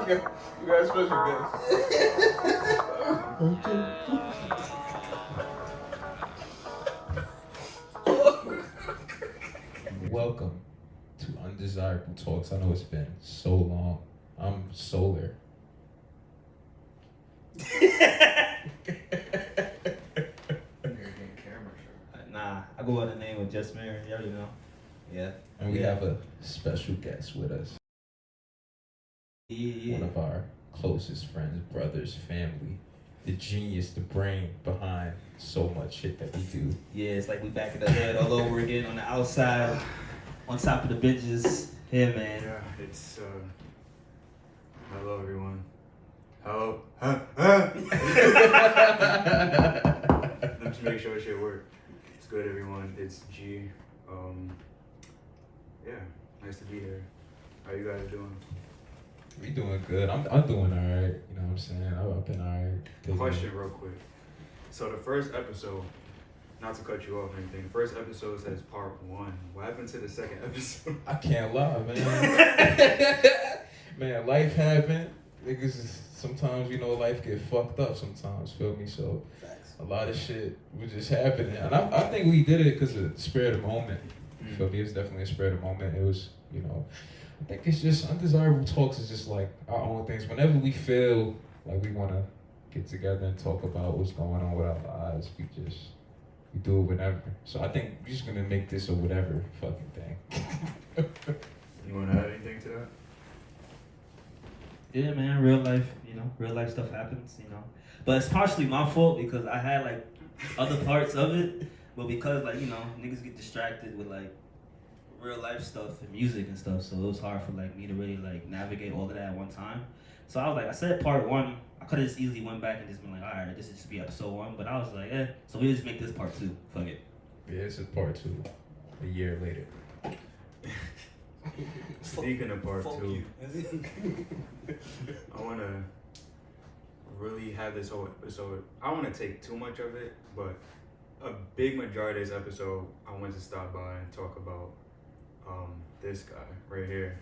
We got a special guest. Welcome to Undesirable Talks. I know it's been so long. I'm Solar. Nah, I go by the name of Just Mary. You already know. Yeah. And we have a special guest with us. Yeah. One of our closest friends, brothers, family. The genius, the brain behind so much shit that we do. Yeah, it's like we back in the head all over again on the outside, on top of the benches. Yeah, man. Yeah, it's hello everyone. Hello. Let's make sure shit work. It's good, everyone. It's G. Yeah, nice to be here. How you guys doing? We doing good. I'm doing alright. You know what I'm saying? I've been alright. Question real quick. So the first episode, not to cut you off or anything, the first episode says part 1. What happened to the second episode? I can't lie, man. Man, life happened. Niggas, sometimes, you know, life get fucked up sometimes, feel me? So, a lot of shit was just happening. And I think we did it because of the spirit of the moment. You feel me? It was definitely a spirit of the moment. It was, you know, I think it's just, Undesirable Talks is just like our own things. Whenever we feel like we want to get together and talk about what's going on with our lives, we do it whenever. So I think we're just going to make this a whatever fucking thing. You want to add anything to that? Yeah, man. Real life, you know, real life stuff happens, you know. But it's partially my fault because I had like other parts of it, but because like, you know, niggas get distracted with like real life stuff and music and stuff, so it was hard for like me to really like navigate all of that at one time. So I was like, I said part 1. I could have just easily went back and just been like, all right, this is just be episode 1. But I was like, so we just make this part 2. Fuck it. Yeah, this is part 2. A year later. Speaking of part 2, I want to really have this whole episode. I don't want to take too much of it, but a big majority of this episode, I wanted to stop by and talk about this guy right here.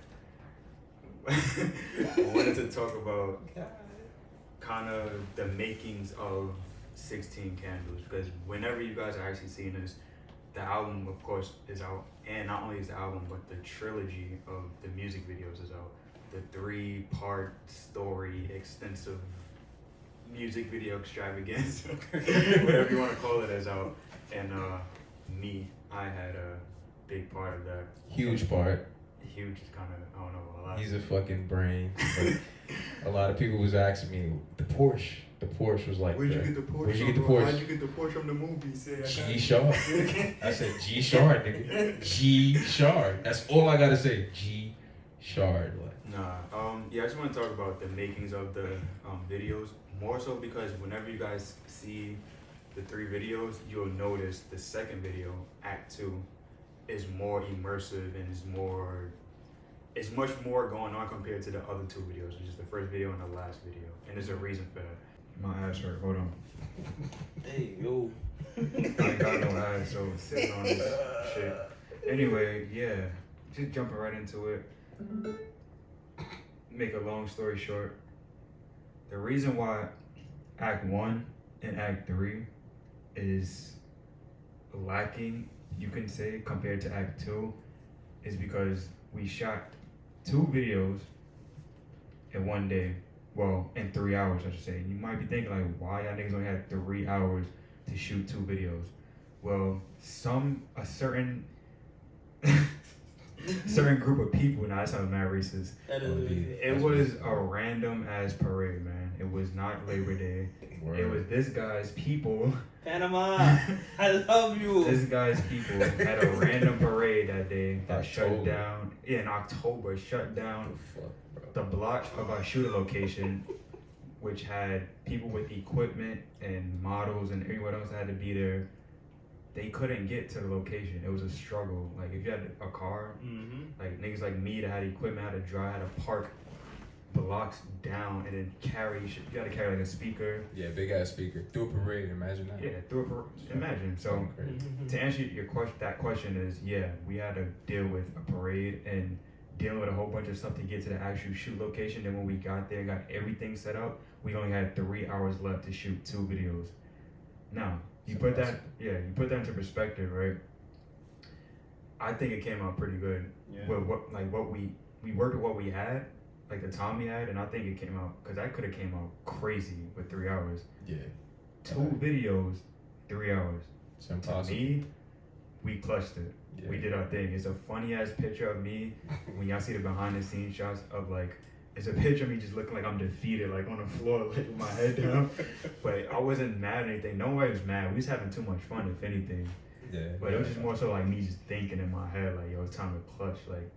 I wanted to talk about kind of the makings of 16 Candles, because whenever you guys are actually seeing this, the album, of course, is out, and not only is the album, but the trilogy of the music videos is out. The 3-part story, extensive music video extravaganza, whatever you want to call it, is out. And I had a big part of that. Huge part. Huge is kind of, I don't know, a lot. He's a fucking brain. A lot of people was asking me, the Porsche. The Porsche was like, Where'd you get the Porsche? Where'd you get the Porsche? How'd you get the Porsche from the movie? G Shard. I said G Shard, nigga. G Shard. That's all I gotta say. G Shard. Nah. Yeah, I just want to talk about the makings of the videos, more so because whenever you guys see the 3 videos, you'll notice the second video, Act 2, is more immersive and it's much more going on compared to the other 2 videos, which is the first video and the last video. And there's a reason for that. My ass hurt. Hold on. Hey, yo. I ain't got no ass, so sitting on this shit. Anyway, yeah, just jumping right into it. Make a long story short, the reason why Act 1 and Act 3 is lacking, you can say, compared to Act 2, is because we shot 2 videos in one day. Well, in 3 hours, I should say. You might be thinking, like, why y'all niggas only had 3 hours to shoot 2 videos? Well, a certain group of people, now that sounds mad racist. It was a random ass parade, man. It was not Labor Day. Word. It was this guy's people. Panama, I love you. This guy's people had a random parade that day that shut down, in October, shut down the block of our shooting location, which had people with equipment and models and everyone else that had to be there. They couldn't get to the location. It was a struggle. Like, if you had a car, like niggas like me that had equipment, had to drive, had to park blocks down and then carry, you gotta carry like a speaker. Yeah, big ass speaker. Through a parade, imagine that. Yeah, imagine. So, to answer your question, that question is, yeah, we had to deal with a parade and dealing with a whole bunch of stuff to get to the actual shoot location. Then when we got there, got everything set up, we only had 3 hours left to shoot 2 videos. Now, you put that into perspective, right? I think it came out pretty good. Yeah. With what we worked with what we had, like the time we had, and I think it came out, because that could have came out crazy with 3 hours. Yeah. 2 videos, 3 hours. It's impossible. To me, we clutched it. Yeah. We did our thing. It's a funny ass picture of me when y'all see the behind the scenes shots of like, it's a picture of me just looking like I'm defeated, like on the floor, like with my head down. But I wasn't mad or anything. Nobody was mad. We was having too much fun, if anything. Yeah. But it was just more so like me just thinking in my head, like, yo, it's time to clutch. Like,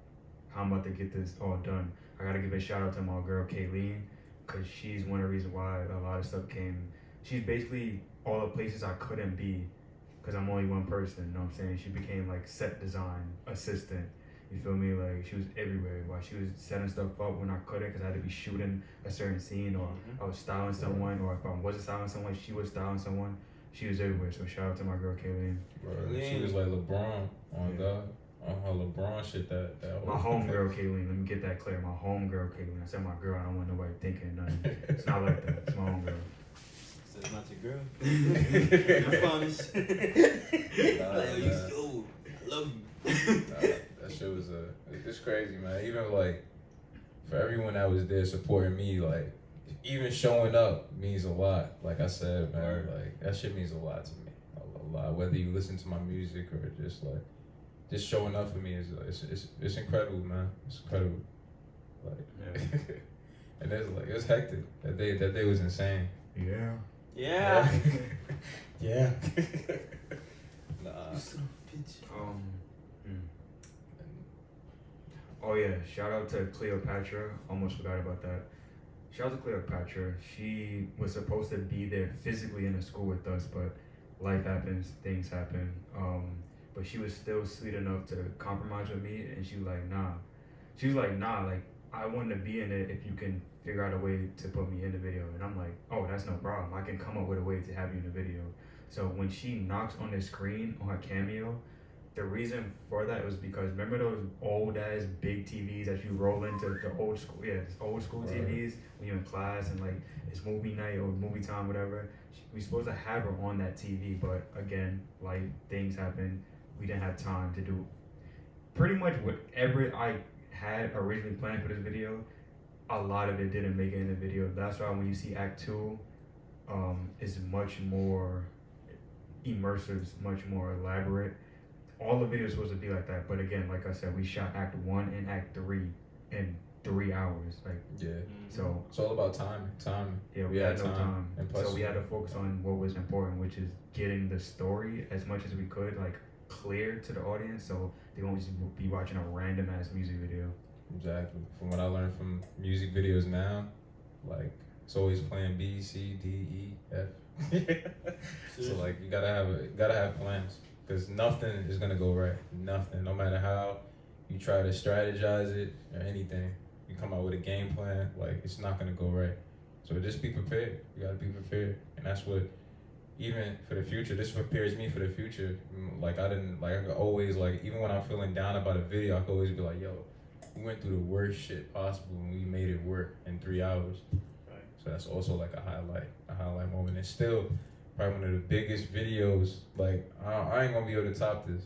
how I'm about to get this all done. I gotta give a shout out to my girl Kayleen, because she's one of the reasons why a lot of stuff came. She's basically all the places I couldn't be, because I'm only one person, you know what I'm saying? She became like set design assistant, you feel me? Like, she was everywhere. While she was setting stuff up when I couldn't, because I had to be shooting a certain scene, or I was styling someone, or if I wasn't styling someone, she was styling someone. She was everywhere, so shout out to my girl Kayleen. Bro, she was like LeBron on God. On her LeBron shit, that my homegirl Kayleen, let me get that clear. My homegirl Kayleen. I said my girl, I don't want nobody thinking nothing. It's not like that. It's my homegirl. So it's not your girl? I promise. Like, you so, I love you. That shit was it's crazy, man. Even like, for everyone that was there supporting me, like, even showing up means a lot. Like I said, man, like, that shit means a lot to me. A lot. Whether you listen to my music or just showing up for me is it's incredible, man. It's incredible. Like, and it's hectic. That day was insane. Yeah. Yeah. Yeah. Nah. Oh yeah, shout out to Cleopatra. Almost forgot about that. Shout out to Cleopatra. She was supposed to be there physically in the school with us, but life happens, things happen. But she was still sweet enough to compromise with me, and she was like, nah. She was like, nah, like, I want to be in it if you can figure out a way to put me in the video. And I'm like, oh, that's no problem. I can come up with a way to have you in the video. So when she knocks on the screen on her cameo, the reason for that was because, remember those old ass big TVs that you roll into the old school, old school TVs when you're in class and like it's movie night or movie time, whatever. We supposed to have her on that TV, but again, like, things happen. We didn't have time to do pretty much whatever I had originally planned for this video. A lot of it didn't make it in the video. That's why when you see Act 2, it's much more immersive, it's much more elaborate. All the videos supposed to be like that, but again, like I said, we shot Act 1 and Act 3 in 3 hours. Like, so it's all about time. Yeah, we had no time. And plus, so we had to focus on what was important, which is getting the story as much as we could, like, clear to the audience, so they won't just be watching a random ass music video. Exactly. From what I learned from music videos now, like, it's always playing B, C, D, E, F. So like, you gotta have plans, because nothing is gonna go right. Nothing. No matter how you try to strategize it or anything, you come out with a game plan, like, it's not gonna go right. So just be prepared. You gotta be prepared, and that's what. Even for the future, this prepares me for the future. Like, I could always, like, even when I'm feeling down about a video, I could always be like, yo, we went through the worst shit possible and we made it work in 3 hours. Right. So that's also like a highlight moment. And still probably one of the biggest videos. Like, I ain't gonna be able to top this.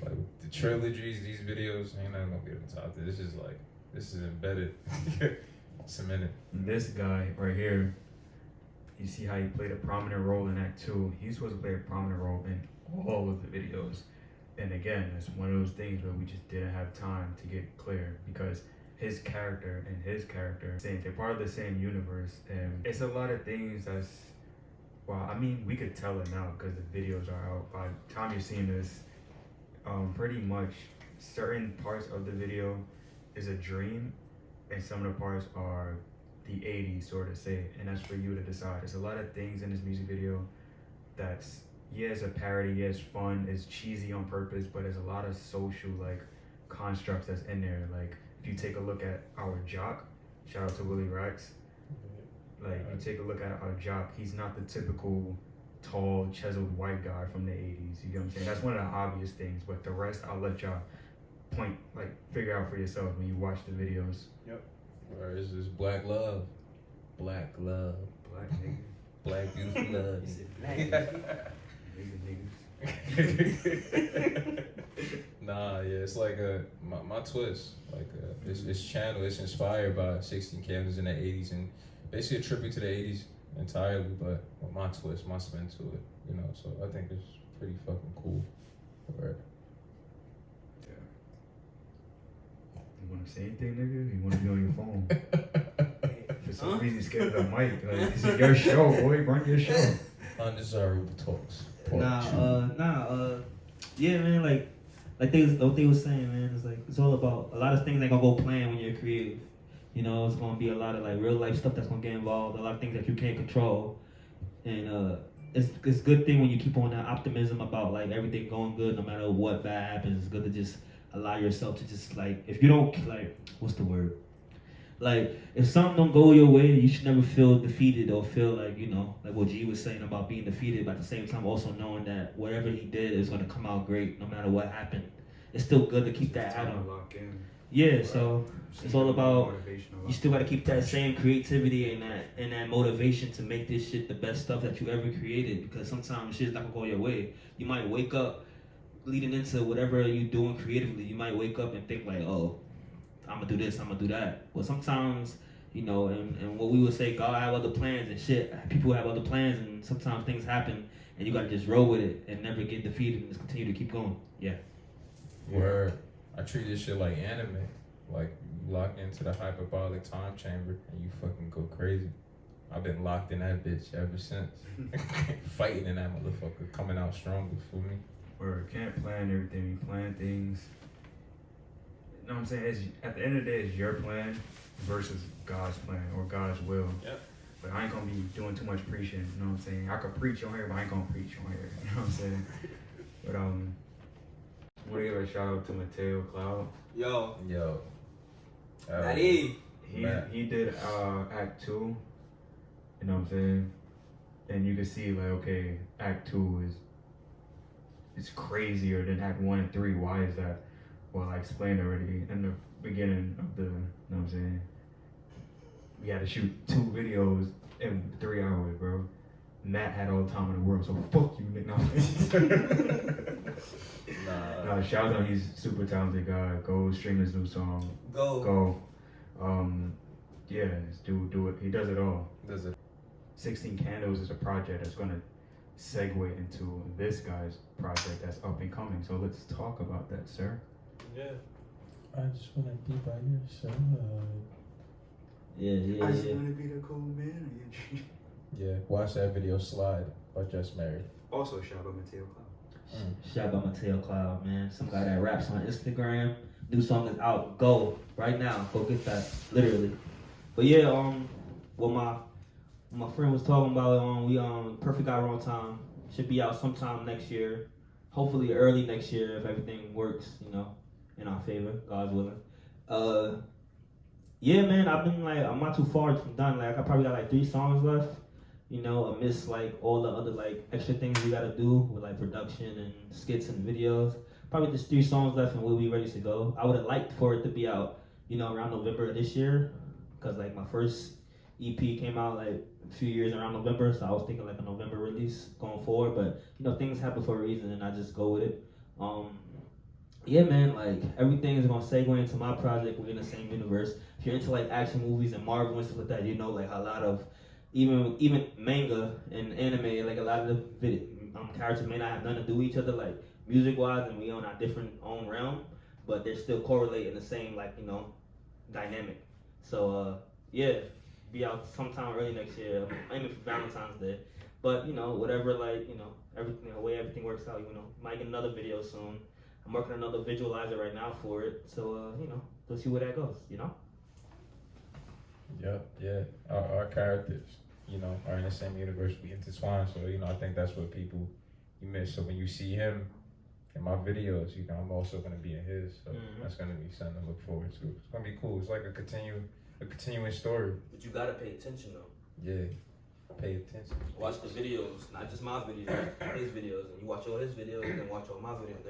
Like, the trilogies, these videos, ain't not gonna be able to top this. This is embedded. Cemented. This guy right here, you see how he played a prominent role in Act 2. He's supposed to play a prominent role in all of the videos. And again, it's one of those things where we just didn't have time to get clear, because his character and his character, they're part of the same universe. And it's a lot of things that's, well, I mean, we could tell it now because the videos are out. By the time you're seeing this, pretty much certain parts of the video is a dream, and some of the parts are the 80s, sort of say, and that's for you to decide. There's a lot of things in this music video that's, it's a parody, it's fun, it's cheesy on purpose, but there's a lot of social, like, constructs that's in there. Like, if you take a look at our jock, shout out to Willie Rex, like, you take a look at our jock, he's not the typical tall, chiseled white guy from the 80s, you get what I'm saying? That's one of the obvious things, but the rest, I'll let y'all figure out for yourself when you watch the videos. Or is this black love? Black love. Black niggas. Black beautiful love. Is it black niggas? Nah, yeah, it's like my twist. Like this channel is inspired by 16 Candles in the 80s and basically a tribute to the 80s entirely, but with my twist, my spin to it, you know. So I think it's pretty fucking cool. Right. Yeah. You wanna say anything, nigga? You wanna be on your phone? For some reason, scared of the mic. Like, this is your show, boy. Run your show. Undesirable talks. Yeah, man, like what they was saying, man, it's like it's all about a lot of things ain't gonna go plan when you're creative. You know, it's gonna be a lot of like real life stuff that's gonna get involved, a lot of things that you can't control. And it's a good thing when you keep on that optimism about like everything going good no matter what bad happens. It's good to just allow yourself to just like if you don't like what's the word? Like, if something don't go your way, you should never feel defeated or feel like, you know, like what G was saying about being defeated, but at the same time also knowing that whatever he did is going to come out great no matter what happened. It's still good to keep that hat on. Yeah, so it's all about, you still got to keep that same creativity and that motivation to make this shit the best stuff that you ever created, because sometimes shit's not going to go your way. You might wake up leading into whatever you're doing creatively, you might wake up and think like, oh, I'm gonna do this, I'm gonna do that. Well, sometimes, you know, and what we would say, God have other plans and shit. People have other plans, and sometimes things happen, and you gotta just roll with it and never get defeated and just continue to keep going. Yeah. Where I treat this shit like anime. Like, you lock into the hyperbolic time chamber and you fucking go crazy. I've been locked in that bitch ever since. Fighting in that motherfucker, coming out stronger for me. Or can't plan everything, you plan things. You know what I'm saying? At the end of the day, it's your plan versus God's plan or God's will. Yep. But I ain't gonna be doing too much preaching. You know what I'm saying? I could preach on here, but I ain't gonna preach on here. You know what I'm saying? But I want to give a shout out to Mateo Cloud. Yo. He did Act 2. You know what I'm saying? And you can see like, okay, Act 2 is crazier than Act 1 and 3. Why is that? Well, I explained already in the beginning of the, you know what I'm saying? We had to shoot 2 videos in 3 hours, bro. Matt had all the time in the world, so fuck you, nigga. Nah, shout out, he's a super talented guy. Go stream his new song. Go. Yeah, this dude do it. He does it all. 16 Candles is a project that's gonna segue into this guy's project that's up and coming. So let's talk about that, sir. Yeah. I just want to be by your side. Yeah. I just want to be the cool man. Yeah, watch that video Slide by Just Married. Also, shout out Mateo Cloud. Shout out Mateo Cloud, man. Some guy that raps on Instagram. New song is out. Go right now. Go get that. Literally. But yeah, what my friend was talking about, we Perfect Guy Wrong Time should be out sometime next year. Hopefully early next year if everything works, you know, in our favor, God's willing. Yeah, man, I'm not too far from done. Like, I probably got like 3 songs left. You know, amidst like all the other like extra things we gotta do with like production and skits and videos. Probably just 3 songs left and we'll be ready to go. I would have liked for it to be out, you know, around November of this year, because like my first EP came out like a few years around November, so I was thinking like a November release going forward. But you know, things happen for a reason, and I just go with it. Yeah, man, like everything is gonna segue into my project. We're in the same universe. If you're into like action movies and Marvel and stuff like that, you know, like a lot of even manga and anime, like a lot of the characters may not have nothing to do with each other, like music wise, and we on our different own realm, but they're still correlating the same, like, you know, dynamic. So yeah, be out sometime early next year. I'm aiming for Valentine's Day, but you know, whatever, like, you know, everything, the way everything works out, you know, might get another video soon. I'm working on another visualizer right now for it, so you know, let's see where that goes, you know. Yeah. Our characters, you know, are in the same universe. We intertwine, so you know, I think that's what people you miss. So when you see him in my videos, you know, I'm also gonna be in his. So that's gonna be something to look forward to. It's gonna be cool. It's like a continuing story. But you gotta pay attention though. Yeah. Pay attention. Watch the videos, not just my videos, his videos. And you watch all his videos and then watch all my videos.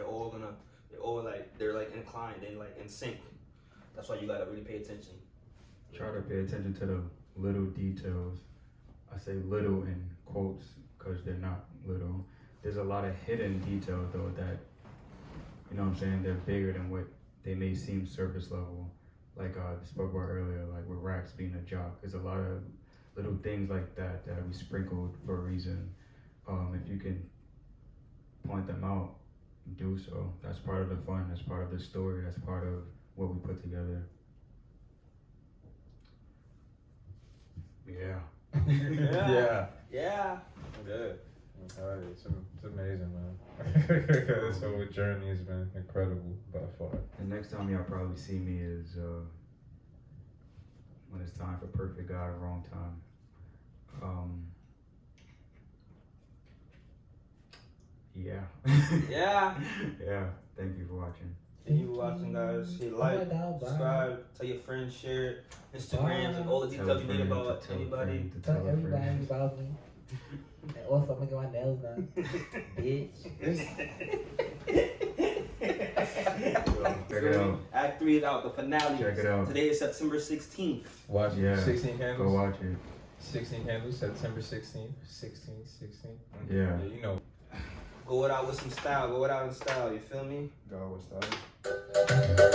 they're like inclined, they like in sync. That's why you gotta really pay attention. Try to pay attention to the little details. I say little in quotes because they're not little. There's a lot of hidden details though that, you know what I'm saying, they're bigger than what they may seem surface level. Like I spoke about earlier, like with Rax being a jock, there's a lot of little things like that we sprinkled for a reason. If you can point them out, do so. That's part of the fun, that's part of the story, that's part of what we put together. Yeah. Yeah. Good. It's amazing, man. This whole journey has been incredible by far. The next time y'all probably see me is when it's time for Perfect Guy, Wrong Time. Yeah. Yeah. Thank you for watching. Thank you for watching, guys. Hit like, subscribe, tell your friends, share it. Instagrams and all the details you need about anybody. Tell everybody about me. And also, I'm gonna get my nails done. Bitch. Check it out. Act 3 is out, the finale. Check it out. Today is September 16th. Watch it. Yeah. 16 Candles. Go watch it. 16 Candles, September 16th. 16. Yeah. You know. Go it out with some style. Go it out in style. You feel me? Go with style.